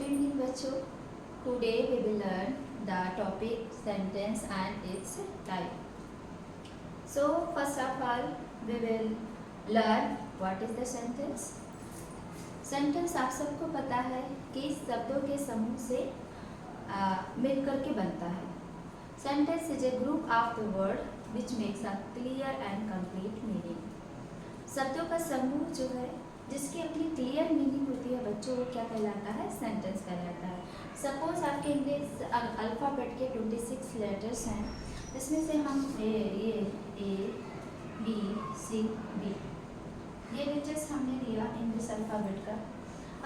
evening बच्चों. Today we will learn the topic sentence and its type. So first of all we will learn what is the sentence. Sentence आप सबको पता है कि शब्दों के समूह से मिलकर के बनता है. Sentence is a group of the word which makes a clear and complete meaning. शब्दों का समूह जो है जिसकी अपनी क्लियर मीनिंग होती है बच्चों, वो क्या कहलाता है? सेंटेंस कहलाता है. सपोज आपके इंग्लिश अल्फ़ाबेट के 26 लेटर्स हैं, इसमें से हम ए बी सी बी ये लेटर्स हमने लिया इंग्लिश अल्फ़ाबेट का.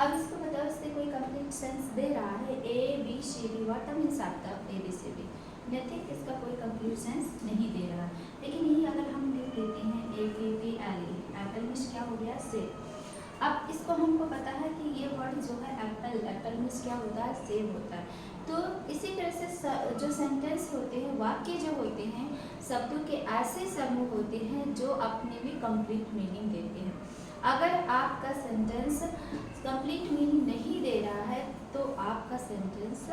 अब इसको बताओ इससे कोई कंप्लीट सेंस दे रहा है? A B C D what means आपका A B C D nothing, इसका कोई कंप्लीट सेंस नहीं दे रहा. लेकिन यही अगर हम लिख लेते हैं A P P L E, Apple means क्या हो गया? सेब. अब इसको हमको पता है कि ये वर्ड जो है एप्पल मीन्स क्या होता है? सेब होता है. तो इसी तरह से जो सेंटेंस होते हैं, वाक्य जो होते हैं, शब्दों के ऐसे समूह होते हैं जो अपने भी कंप्लीट मीनिंग देते हैं. अगर आपका सेंटेंस कंप्लीट मीनिंग नहीं दे रहा है तो आपका सेंटेंस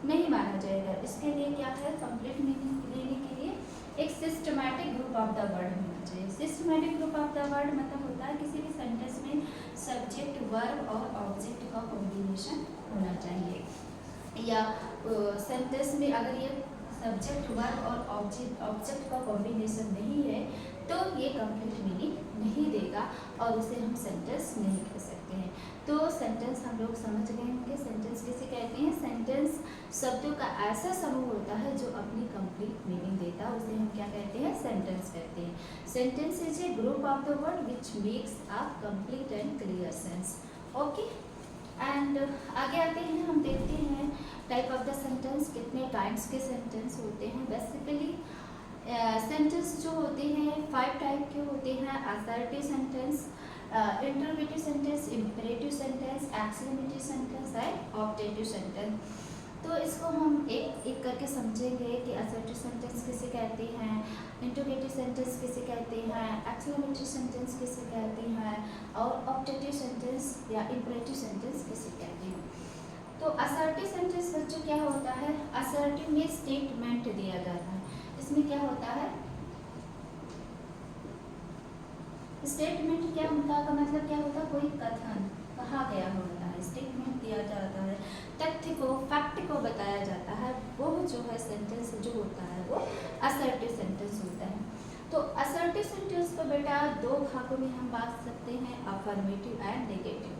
नहीं माना जाएगा. इसके लिए क्या है? कंप्लीट मीनिंग लेने के लिए एक systematic group of the word होना चाहिए. Systematic group of the word मतलब होता है किसी भी सेंटेंस में सब्जेक्ट, वर्ब और ऑब्जेक्ट का कॉम्बिनेशन होना चाहिए. या सेंटेंस में अगर ये सब्जेक्ट, वर्ब और ऑब्जेक्ट का कॉम्बिनेशन नहीं है तो ये कंप्लीट मीनिंग नहीं देगा और उसे हम सेंटेंस नहीं कह सकते हैं. तो सेंटेंस हम लोग समझ गए होंगे. सेंटेंस किसे कहते हैं? सेंटेंस शब्दों का ऐसा समूह होता है जो अपनी कंप्लीट मीनिंग देता है, उसे हम क्या कहते हैं? सेंटेंस कहते हैं. Sentence is a group of the word which makes a complete and clear sense. Okay, and आगे आते हैं, हम देखते हैं टाइप ऑफ द सेंटेंस. कितने टाइप्स के सेंटेंस होते हैं? बेसिकली सेंटेंस जो होते हैं 5 टाइप के होते हैं. Assertive sentence, interrogative sentence, imperative sentence, exclamative sentence and objective sentence. तो इसको हम एक एक करके समझेंगे कि असर्टिव सेंटेंस किसे कहते हैं, इंटरोगेटिव सेंटेंस किसे कहते हैं, एक्सक्लेमेटिव सेंटेंस किसे कहते हैं और ऑब्जेक्टिव सेंटेंस या इंपेरेटिव सेंटेंस किसे कहते हैं. तो असर्टिव सेंटेंस बच्चों क्या होता है? असर्टिव में स्टेटमेंट दिया जाता है. इसमें क्या होता है? स्टेटमेंट क्या होता है? का मतलब क्या होता है? कोई कथन कहा गया होता है, स्टेटमेंट दिया जाता है, तथ्य को, फैक्ट को बताया जाता है. वो जो है सेंटेंस जो होता है वो असर्टिव सेंटेंस होता है. तो असर्टिव सेंटेंस को बेटा 2 भागों में हम बांट सकते हैं, अफर्मेटिव एंड नेगेटिव.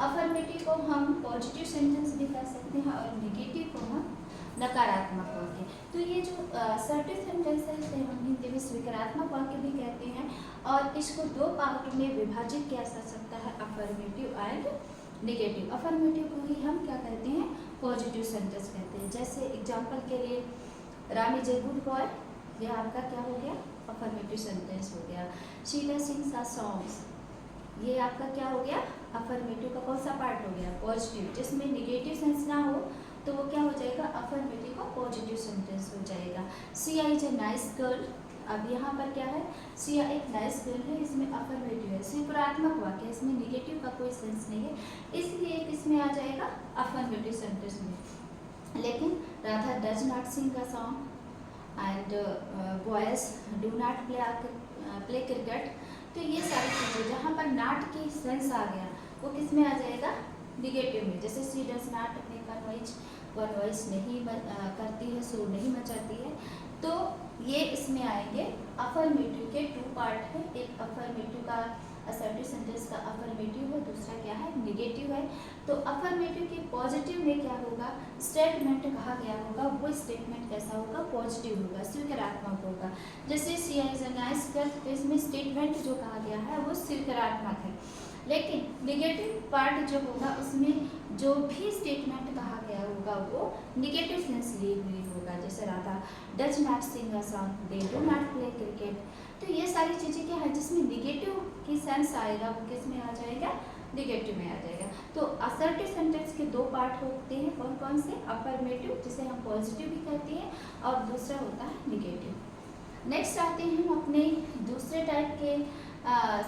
अफर्मेटिव को हम पॉजिटिव सेंटेंस भी कह सकते हैं और नेगेटिव को हम नकारात्मक वाक्य. तो ये जो असर्टिव सेंटेंस है इसे हम हिंदी में स्वीकारात्मक वाक्य भी कहते हैं और इसको 2 पार्ट में विभाजित किया जा सकता है, अफर्मेटिव एंड नेगेटिव. अफर्मेटिव को ही हम क्या कहते हैं? पॉजिटिव सेंटेंस कहते हैं. जैसे एग्जांपल के लिए Ram is a good boy, ये आपका क्या हो गया? अफर्मेटिव सेंटेंस हो गया. शीला सिंग्स आर सॉन्ग्स, ये आपका क्या हो गया? अफर्मेटिव का कौन सा पार्ट हो गया? पॉजिटिव. जिसमें नेगेटिव सेंस ना हो तो वो क्या हो जाएगा? अफर्मेटिव का पॉजिटिव सेंटेंस हो जाएगा. Siya is a nice girl, अब यहाँ पर क्या है? सिया एक नाइस गर्ल है, इसमें अफर्मेटिव है, स्वीकारात्मक वाक्य, इसमें नेगेटिव का कोई सेंस नहीं है, इसलिए किसमें आ जाएगा? अफर्मेटिव सेंटेंस में. लेकिन Radha does not sing a song and boys do not play cricket. तो ये सारी चीज़ें जहाँ पर नॉट की सेंस आ गया वो किस में आ जाएगा? निगेटिव में. जैसे C does not make a noise, वह नॉइज नहीं करती है, शोर नहीं मचाती है. तो ये इसमें आएंगे. अफर्मेटिव के 2 पार्ट है, एक अफर्मेटिव का असर्टिव सेंटेंस का अफर्मेटिव है, दूसरा क्या है? नेगेटिव है. तो अफर्मेटिव के पॉजिटिव में क्या होगा? स्टेटमेंट कहा गया होगा, वो स्टेटमेंट कैसा होगा? पॉजिटिव होगा, स्वीकारात्मक होगा. जैसे Siya is a nice girl, तो इसमें स्टेटमेंट जो कहा गया है वो स्वीकारात्मक है. लेकिन नेगेटिव पार्ट जो होगा उसमें जो भी स्टेटमेंट कहा गया होगा वो नेगेटिव सेंस लिए हुए होगा. जैसे Radha does not sing a song, they do not play cricket. तो ये सारी चीज़ें क्या है? जिसमें नेगेटिव की सेंस आएगा वो किस में आ जाएगा? नेगेटिव में आ जाएगा. तो असर्टिव सेंटेंस के 2 पार्ट होते हैं, कौन कौन से? अफर्मेटिव जिसे हम पॉजिटिव भी कहते हैं और दूसरा होता है नेगेटिव. नेक्स्ट आते हैं हम अपने दूसरे टाइप के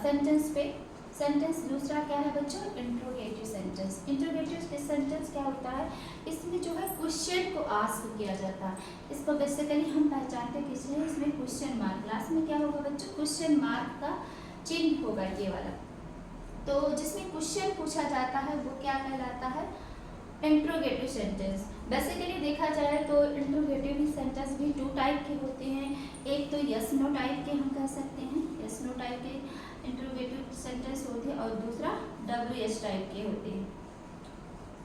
सेंटेंस पे. सेंटेंस दूसरा क्या है बच्चों? Interrogative sentence. Interrogative sentence sentence क्या होता है, इसमें जो है क्वेश्चन को आस्क किया जाता है। इसको बेसिकली हम पहचानते किसने, इसमें क्वेश्चन मार्क। लास्ट में क्या होगा बच्चों, क्वेश्चन मार्क का चिन्ह होगा ये वाला। तो जिसमें क्वेश्चन पूछा जाता है वो क्या कहलाता है, इंट्रोगेटिव सेंटेंस। बेसिकली देखा जाए तो इंट्रोगेटिव सेंटेंस भी 2 टाइप के होते हैं। एक तो यस नो टाइप के हम कह सकते हैं, यस नो टाइप के इंट्रोगेटिव सेंटेंस होते हैं, और दूसरा WH टाइप के होते हैं।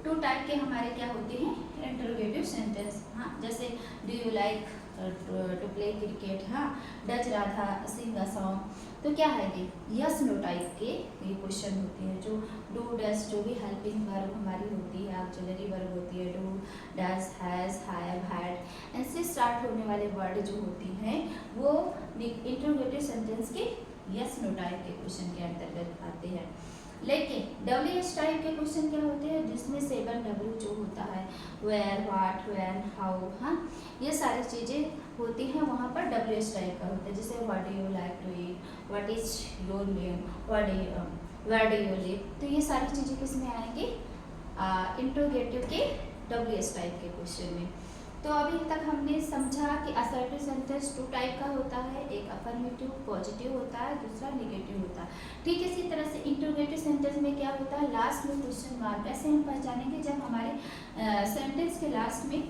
2 टाइप के हमारे क्या होते हैं, इंट्रोगेटिव सेंटेंस। हाँ, जैसे do you like to play cricket, हाँ, does Radha sing a song. तो क्या है ये यस नो टाइप के ये क्वेश्चन होते हैं। जो डू डज जो भी हेल्पिंग वर्ब हमारी होती है, ऑक्सिलरी वर्ब होती है, do does has have had, इनसे स्टार्ट होने वाले वर्ड जो होती हैं वो इंट्रोगेटिव सेंटेंस के यस नो टाइप के क्वेश्चन के अंतर्गत आते हैं। लेकिन WH टाइप के क्वेश्चन क्या होते हैं, जिसमें 7W जो होता है, वेयर, व्हाट, व्हेन, हाउ, हाँ, ये सारी चीज़ें होती हैं, वहाँ पर WH टाइप का होता है। जैसे what do you like to eat, what is your name, where do you live. तो ये सारी चीज़ें किस में आएंगी, इंट्रोगेटिव के WH टाइप के क्वेश्चन में। तो अभी तक हमने समझा कि असर्टिव सेंटेंस 2 टाइप का होता है, एक अफर्मेटिव पॉजिटिव होता है, दूसरा नेगेटिव होता है। ठीक इसी तरह से इंट्रोगेटिव सेंटेंस में क्या होता है, लास्ट में क्वेश्चन मार्क। ऐसे हम पहचानेंगे जब हमारे सेंटेंस के लास्ट में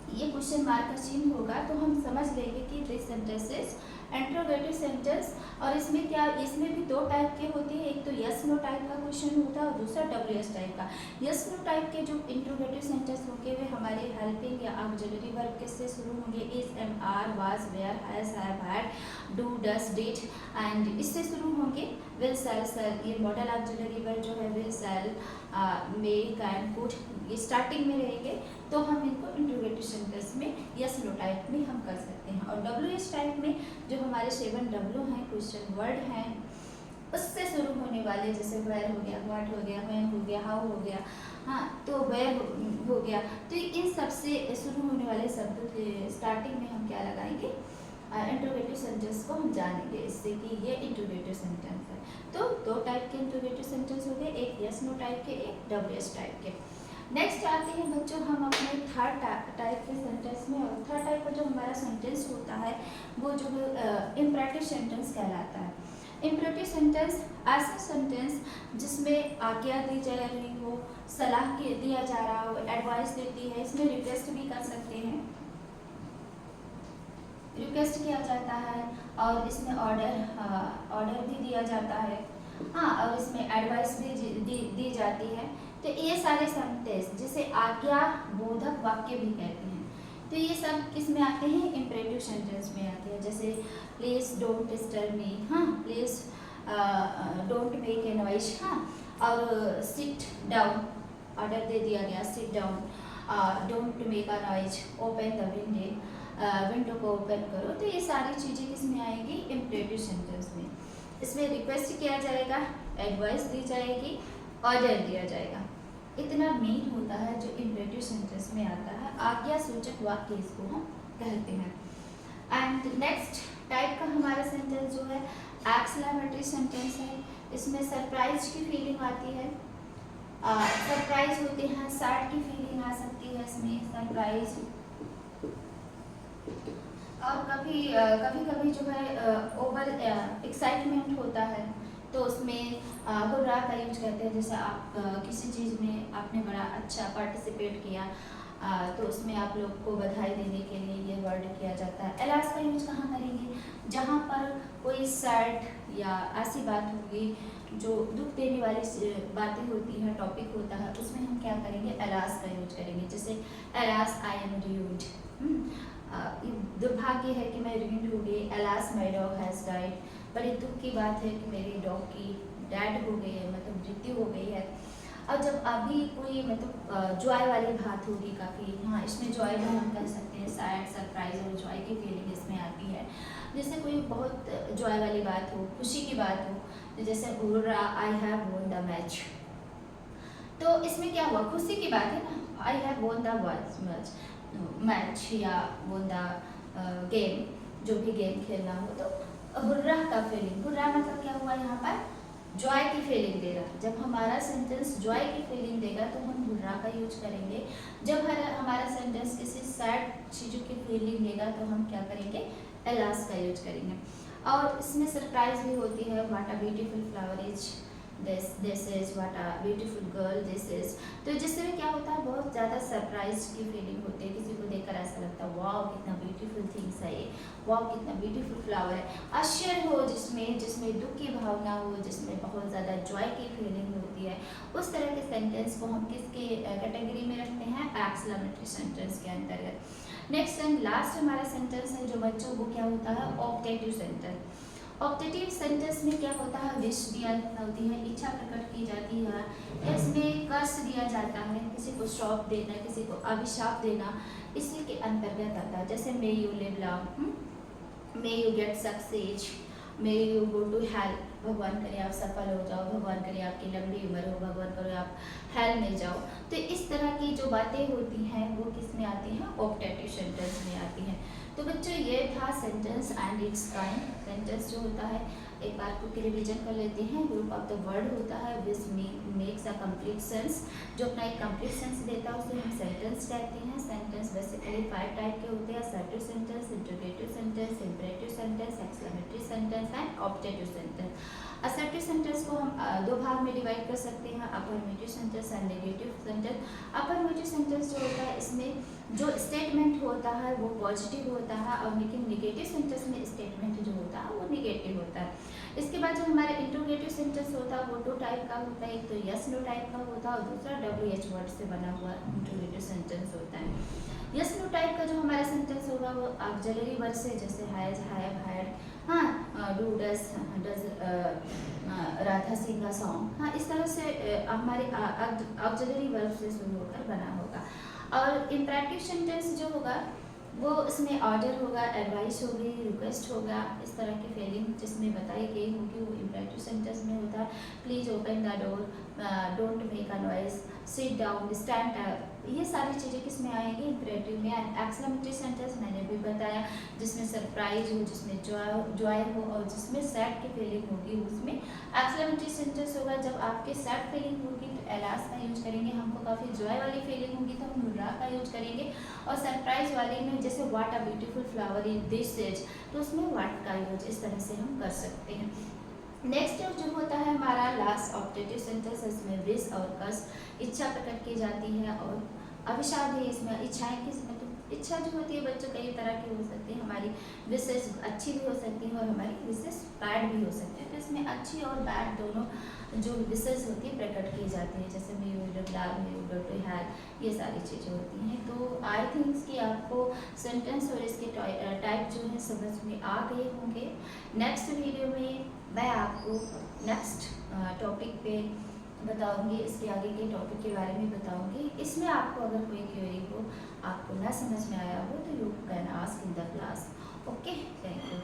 ये क्वेश्चन मार्क का चिन्ह होगा तो हम समझ लेंगे कि this sentence is interrogative sentence. और इसमें क्या, इसमें भी 2 टाइप के होते हैं, एक तो यस नो टाइप का क्वेश्चन होता है और दूसरा WH टाइप का। यस नो टाइप के जो इंट्रोगेटिव सेंटेंस होंगे वे हमारे हेल्पिंग या ऑक्सिलरी वर्ब किससे शुरू होंगे, is, am, are, was, were, has, have, had, do, does, did, and इससे शुरू होंगे। विल, शैल, शैल, ये मॉडल ऑक्सिलरी वर्ब जो है will, shall, may, can, could, ये स्टार्टिंग में रहेंगे। तो हम इनको इंट्रोगेटिव सेंटेंस में यस नो टाइप में हम कर सकते हैं। और WH टाइप में जो हमारे 7W हैं, क्वेश्चन वर्ड हैं, उससे शुरू होने वाले, जैसे वेयर हो गया, व्हाट हो गया, व्हेन हो गया, हाउ हो गया, हाँ, तो वेयर हो गया। तो इन सबसे शुरू होने वाले शब्द के स्टार्टिंग में हम क्या लगाएंगे, इंट्रोगेटिव सेंटेंस को हम जानेंगे, इससे कि ये इंट्रोगेटिव सेंटेंस है। तो 2 टाइप के इंट्रोगेटिव सेंटेंस हो गए, एक यस नो टाइप के, एक WH टाइप के। नेक्स्ट आते हैं बच्चों हम अपने थर्ड टाइप के सेंटेंस में। और थर्ड टाइप का जो हमारा सेंटेंस होता है वो जो इम्परेटिव सेंटेंस कहलाता है। इम्परेटिव सेंटेंस ऐसा सेंटेंस जिसमें आज्ञा दी जा रही हो, सलाह दिया जा रहा हो, एडवाइस देती है, इसमें रिक्वेस्ट भी कर सकते हैं, रिक्वेस्ट किया जाता है, और इसमें ऑर्डर भी दिया जाता है, हाँ, और इसमें एडवाइस भी दी जाती है। तो ये सारे सेंटेंस जिसे आज्ञा बोधक वाक्य भी कहते हैं, तो ये सब किस में आते हैं, इम्परेटिव सेंटेंस में आते हैं। जैसे प्लीज डोंट डिस्टर्ब मी, हाँ, please don't make a noise, हाँ, और सिट डाउन, ऑर्डर दे दिया गया, sit down, don't make a noise, open the window को ओपन करो। तो ये सारी चीज़ें किस में आएंगी, इम्परेटिव सेंटेंस में। इसमें रिक्वेस्ट किया जाएगा, एडवाइस दी जाएगी, ऑर्डर दिया जाएगा। इतना मीन होता है जो इम्परेटिव सेंटेंस में आता है, आज्ञा सूचक वाक्य इसको हम कहते हैं। एंड नेक्स्ट टाइप का हमारा सेंटेंस जो है एक्सक्लेमेटरी सेंटेंस है। इसमें सरप्राइज की फीलिंग आती है, सरप्राइज होते हैं, सैड की फीलिंग आ सकती है इसमें, सरप्राइज। और कभी जो है ओवर एक्साइटमेंट होता है तो उसमें हुर्रा का यूज करते हैं। जैसे आप किसी चीज़ में आपने बड़ा अच्छा पार्टिसिपेट किया, तो उसमें आप लोग को बधाई देने के लिए ये वर्ड किया जाता है। एलास का यूज कहाँ करेंगे, जहाँ पर कोई सैड या ऐसी बात होगी जो दुख देने वाली बातें होती हैं, टॉपिक होता है, उसमें हम क्या करेंगे, एलास का यूज करेंगे। जैसे एलास आई एम रूड, दुर्भाग्य है कि मैं रूड हो गई, alas my dog has died, बड़ी दुख की बात है कि मेरे डॉग की डेड हो गई है, मतलब मृत्यु हो गई है। और जब अभी कोई मतलब जॉय वाली बात होगी काफ़ी, हाँ, इसमें जॉय भी हम कह सकते हैं, सैड, सरप्राइज और जॉय की फीलिंग इसमें आती है। जैसे कोई बहुत जॉय वाली बात हो, खुशी की बात हो, तो जैसे hurrah I have won the match, तो इसमें क्या हुआ, खुशी की बात है ना, I have won the match या वोन द गेम, जो भी गेम खेलना हो, तो हुर्रा का फीलिंग, हुर्रा मतलब क्या हुआ यहाँ पर, जॉय की फीलिंग देगा। जब हमारा सेंटेंस जॉय की फीलिंग देगा तो हम विल रा का यूज करेंगे। जब हमारा सेंटेंस किसी सैड चीज़ों की फीलिंग देगा तो हम क्या करेंगे, एलास का यूज करेंगे। और इसमें सरप्राइज भी होती है, what a beautiful flower is this is, what a beautiful girl this is. तो जिससे क्या होता है, बहुत ज़्यादा सरप्राइज की फीलिंग होती है, किसी को देखकर ऐसा लगता है वाह कितना ब्यूटीफुल थिंग्स है ये, वाह कितना ब्यूटीफुल फ्लावर है। आश्चर्य हो जिसमें दुख की भावना हो, जिसमें बहुत ज़्यादा जॉय की फीलिंग होती है, उस तरह के सेंटेंस को हम किसके कैटेगरी में रखते हैं, एक्सक्लेमेटरी सेंटेंस के अंतर्गत। नेक्स्ट एंड लास्ट हमारा सेंटेंस है जो बच्चों को क्या होता है, ऑप्टेटिव सेंटेंस। ऑप्टेटिव सेंटेंस में क्या होता है, विश दिया होती है, इच्छा प्रकट की जाती है, इसमें कर्ज दिया जाता है, किसी को श्राप देना, किसी को अभिशाप देना, इसी के अंतर्गत आता है। जैसे may you live long, may you get success, may you go to hell, भगवान करे आप सफल हो जाओ, भगवान करे आपकी लंबी उम्र हो, भगवान करे आप हेल में जाओ। तो इस तरह की जो बातें होती हैं वो किस में आती हैं, ऑप्टेटिव सेंटेंस में आती हैं। तो बच्चों ये था sentence and it's kind. Sentence जो होता है, एक बार को रिवीजन कर लेते हैं। ग्रुप ऑफ द वर्ड होता है which makes a complete sense, जो अपना एक कंप्लीट सेंस देता है उसे हम सेंटेंस कहते हैं। सेंटेंस बेसिकली 5 टाइप के होते हैं, assertive sentence, interrogative sentence, imperative sentence, exclamatory sentence and optative sentence. Assertive sentence को हम दो भाग में डिवाइड कर सकते हैं, affirmative sentence and negative sentence. Affirmative sentence जो होता है इसमें जो स्टेटमेंट होता है वो पॉजिटिव होता है, और लेकिन नेगेटिव सेंटेंस में स्टेटमेंट जो होता है वो नेगेटिव होता है। इसके बाद जो हमारा इंटरोगेटिव सेंटेंस होता है वो 2 टाइप का होता है, एक तो यस नो टाइप का होता है और दूसरा WH वर्ड से बना हुआ इंटरोगेटिव सेंटेंस होता है। यस नो टाइप का जो हमारा सेंटेंस होगा वो ऑक्सिलरी वर्ड से, जैसे हैज, हैव, हैड, हाँ, do, does, Radha Singh song, हाँ, इस तरह से हमारे ऑक्सिलरी वर्ब से शुरू होकर बना होगा। और इंपरेटिव सेंटेंस जो होगा वो इसमें ऑर्डर होगा, एडवाइस होगी, रिक्वेस्ट होगा, इस तरह की फीलिंग जिसमें बताई गई होगी वो इंपरेटिव सेंटेंस में होता है। Please open the door, don't make a noise, sit down, stand up, ये सारी चीज़ें किस में आएंगी, इंपरेटिव में। एक्सक्लेमेटरी सेंटेंस मैंने भी बताया, जिसमें सरप्राइज हो, जिसमें जॉय हो और जिसमें सैड की फीलिंग होगी उसमें एक्सक्लेमेटरी सेंटेंस होगा। जब आपके सैड फीलिंग होगी तो एलास का यूज करेंगे, हमको काफ़ी जॉय वाली फीलिंग होगी तो हम हुर्रा का यूज करेंगे, और सरप्राइज वाले में जैसे what a beautiful flower is this is, तो उसमें व्हाट का यूज इस तरह से हम कर सकते हैं। नेक्स्ट जो होता है हमारा लास्ट ऑप्टेटिव सेंटेंस, इसमें विश और कर्ज, इच्छा प्रकट की जाती है और अभिशाप भी इसमें। इच्छाएं किस मतलब इच्छा जो होती है बच्चों कई तरह की हो सकती है, हमारी विशेष अच्छी भी हो सकती है और हमारी विशेष बैड भी हो सकती है। तो इसमें अच्छी और बैड दोनों जो विशेष होती है प्रकट की जाती है, जैसे may you love, may you too have, ये सारी चीज़ें होती हैं। तो आई थिंक्स कि आपको सेंटेंस और इसके टाइप जो है समझ में आ गए होंगे। नेक्स्ट वीडियो में मैं आपको नेक्स्ट टॉपिक पे बताऊंगी, इसके आगे के टॉपिक के बारे में बताऊंगी। इसमें आपको अगर कोई क्वेरी हो, आपको ना समझ में आया हो, तो you can ask in the class. Okay, thank you.